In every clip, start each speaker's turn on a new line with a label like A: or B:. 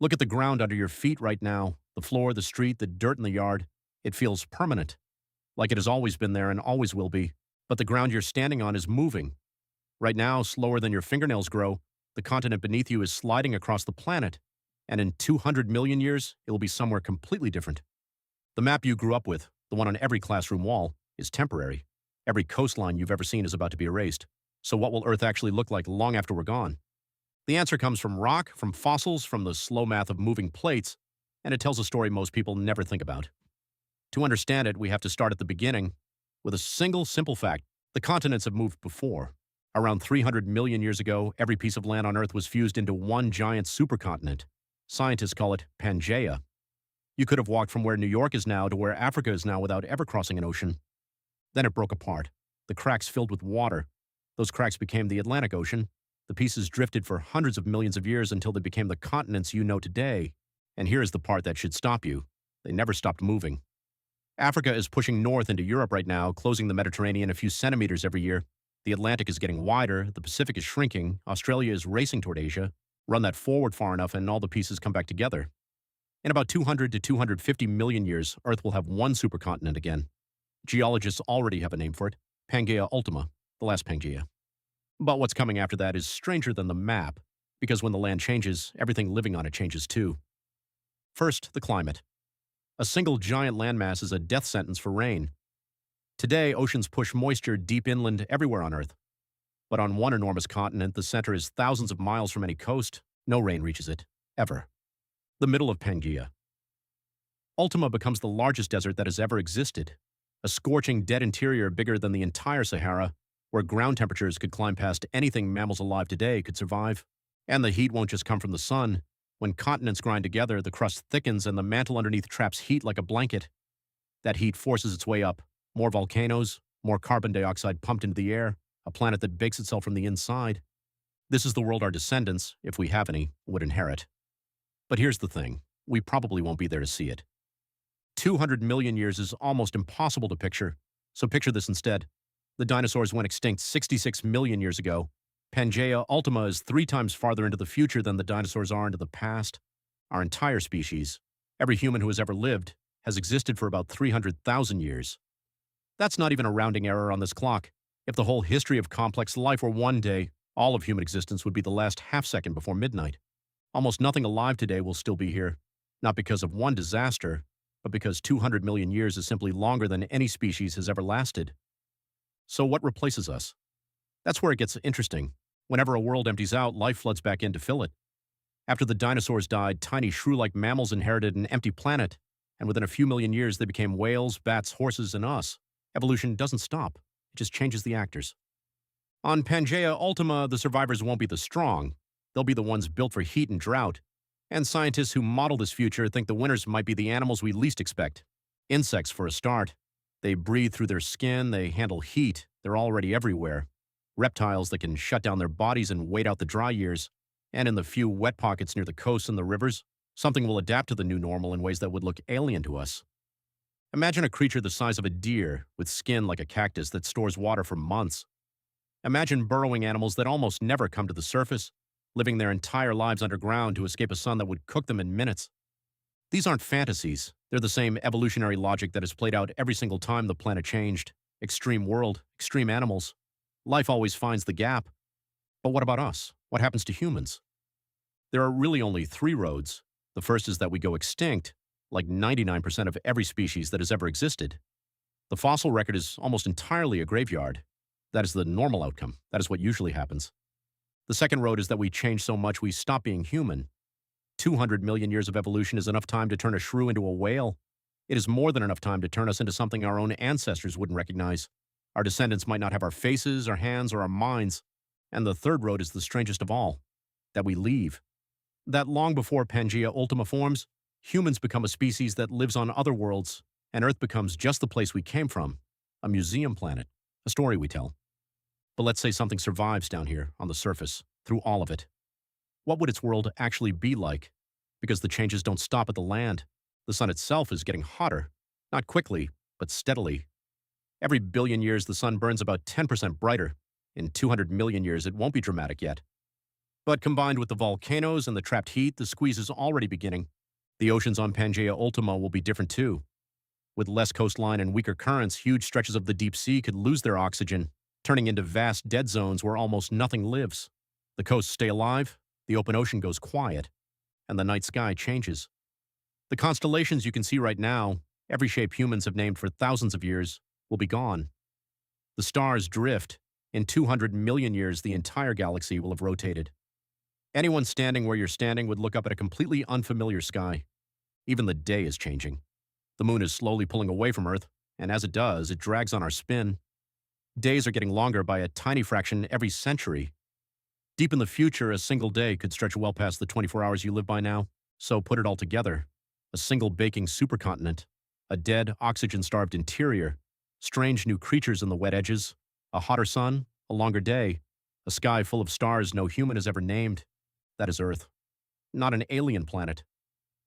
A: Look at the ground under your feet right now, the floor, the street, the dirt in the yard. It feels permanent, like it has always been there and always will be. But the ground you're standing on is moving. Right now, slower than your fingernails grow, the continent beneath you is sliding across the planet. And in 200 million years, it will be somewhere completely different. The map you grew up with, the one on every classroom wall, is temporary. Every coastline you've ever seen is about to be erased. So what will Earth actually look like long after we're gone? The answer comes from rock, from fossils, from the slow math of moving plates, and it tells a story most people never think about. To understand it, we have to start at the beginning with a single simple fact. The continents have moved before. Around 300 million years ago, every piece of land on Earth was fused into one giant supercontinent. Scientists call it Pangaea. You could have walked from where New York is now to where Africa is now without ever crossing an ocean. Then it broke apart. The cracks filled with water. Those cracks became the Atlantic Ocean. The pieces drifted for hundreds of millions of years until they became the continents you know today. And here is the part that should stop you. They never stopped moving. Africa is pushing north into Europe right now, closing the Mediterranean a few centimeters every year. The Atlantic is getting wider, the Pacific is shrinking, Australia is racing toward Asia. Run that forward far enough and all the pieces come back together. In about 200 to 250 million years, Earth will have one supercontinent again. Geologists already have a name for it, Pangaea Ultima, the last Pangaea. But what's coming after that is stranger than the map, because when the land changes, everything living on it changes too. First, the climate. A single giant landmass is a death sentence for rain. Today, oceans push moisture deep inland everywhere on Earth. But on one enormous continent, the center is thousands of miles from any coast. No rain reaches it, ever. The middle of Pangaea. Ultima becomes the largest desert that has ever existed. A scorching dead interior bigger than the entire Sahara, where ground temperatures could climb past anything mammals alive today could survive. And the heat won't just come from the sun. When continents grind together, the crust thickens and the mantle underneath traps heat like a blanket. That heat forces its way up. More volcanoes, more carbon dioxide pumped into the air, a planet that bakes itself from the inside. This is the world our descendants, if we have any, would inherit. But here's the thing. We probably won't be there to see it. 200 million years is almost impossible to picture, so picture this instead. The dinosaurs went extinct 66 million years ago. Pangaea Ultima is 3 times farther into the future than the dinosaurs are into the past. Our entire species, every human who has ever lived, has existed for about 300,000 years. That's not even a rounding error on this clock. If the whole history of complex life were one day, all of human existence would be the last half-second before midnight. Almost nothing alive today will still be here, not because of one disaster, but because 200 million years is simply longer than any species has ever lasted. So what replaces us? That's where it gets interesting. Whenever a world empties out, life floods back in to fill it. After the dinosaurs died, tiny shrew-like mammals inherited an empty planet, and within a few million years they became whales, bats, horses, and us. Evolution doesn't stop. It just changes the actors. On Pangaea Ultima, the survivors won't be the strong. They'll be the ones built for heat and drought. And scientists who model this future think the winners might be the animals we least expect. Insects, for a start. They breathe through their skin, they handle heat, they're already everywhere. Reptiles that can shut down their bodies and wait out the dry years. And in the few wet pockets near the coasts and the rivers, something will adapt to the new normal in ways that would look alien to us. Imagine a creature the size of a deer, with skin like a cactus that stores water for months. Imagine burrowing animals that almost never come to the surface, living their entire lives underground to escape a sun that would cook them in minutes. These aren't fantasies. They're the same evolutionary logic that has played out every single time the planet changed. Extreme world, extreme animals. Life always finds the gap. But what about us? What happens to humans? There are really only 3 roads. The first is that we go extinct, like 99% of every species that has ever existed. The fossil record is almost entirely a graveyard. That is the normal outcome. That is what usually happens. The second road is that we change so much we stop being human. 200 million years of evolution is enough time to turn a shrew into a whale. It is more than enough time to turn us into something our own ancestors wouldn't recognize. Our descendants might not have our faces, our hands, or our minds. And the third road is the strangest of all, that we leave. That long before Pangaea Ultima forms, humans become a species that lives on other worlds, and Earth becomes just the place we came from, a museum planet, a story we tell. But let's say something survives down here on the surface, through all of it. What would its world actually be like? Because the changes don't stop at the land. The sun itself is getting hotter, not quickly, but steadily. Every billion years, the sun burns about 10% brighter. In 200 million years, it won't be dramatic yet. But combined with the volcanoes and the trapped heat, the squeeze is already beginning. The oceans on Pangaea Ultima will be different too. With less coastline and weaker currents, huge stretches of the deep sea could lose their oxygen, turning into vast dead zones where almost nothing lives. The coasts stay alive, the open ocean goes quiet, and the night sky changes. The constellations you can see right now, every shape humans have named for thousands of years, will be gone. The stars drift. In 200 million years, the entire galaxy will have rotated. Anyone standing where you're standing would look up at a completely unfamiliar sky. Even the day is changing. The moon is slowly pulling away from Earth, and as it does, it drags on our spin. Days are getting longer by a tiny fraction every century. Deep in the future, a single day could stretch well past the 24 hours you live by now. So put it all together. A single baking supercontinent, a dead, oxygen-starved interior, strange new creatures in the wet edges, a hotter sun, a longer day, a sky full of stars no human has ever named. That is Earth. Not an alien planet.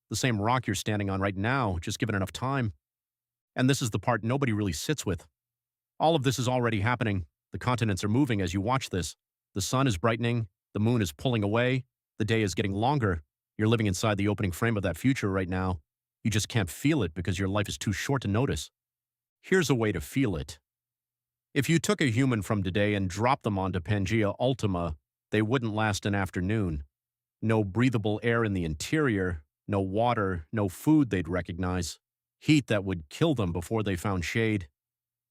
A: The same rock you're standing on right now, just given enough time. And this is the part nobody really sits with. All of this is already happening. The continents are moving as you watch this. The sun is brightening, the moon is pulling away, the day is getting longer. You're living inside the opening frame of that future right now. You just can't feel it because your life is too short to notice. Here's a way to feel it. If you took a human from today and dropped them onto Pangaea Ultima, they wouldn't last an afternoon. No breathable air in the interior, no water, no food they'd recognize. Heat that would kill them before they found shade.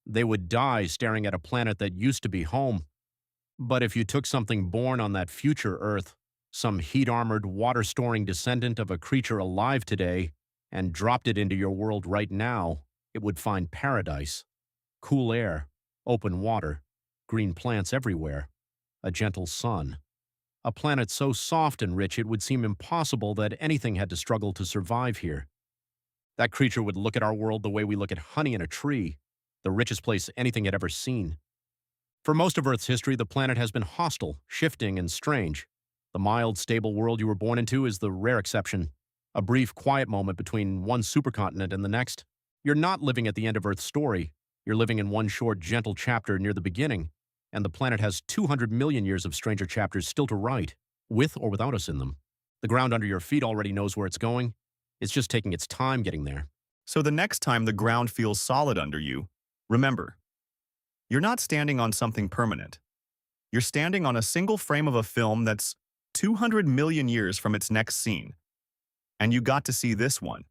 A: They would die staring at a planet that used to be home. But if you took something born on that future Earth, some heat-armored, water-storing descendant of a creature alive today, and dropped it into your world right now, it would find paradise. Cool air, open water, green plants everywhere, a gentle sun. A planet so soft and rich it would seem impossible that anything had to struggle to survive here. That creature would look at our world the way we look at honey in a tree, the richest place anything had ever seen. For most of Earth's history, the planet has been hostile, shifting, and strange. The mild, stable world you were born into is the rare exception. A brief, quiet moment between one supercontinent and the next. You're not living at the end of Earth's story. You're living in one short, gentle chapter near the beginning. And the planet has 200 million years of stranger chapters still to write, with or without us in them. The ground under your feet already knows where it's going. It's just taking its time getting there.
B: So the next time the ground feels solid under you, remember, you're not standing on something permanent. You're standing on a single frame of a film that's 200 million years from its next scene. And you got to see this one.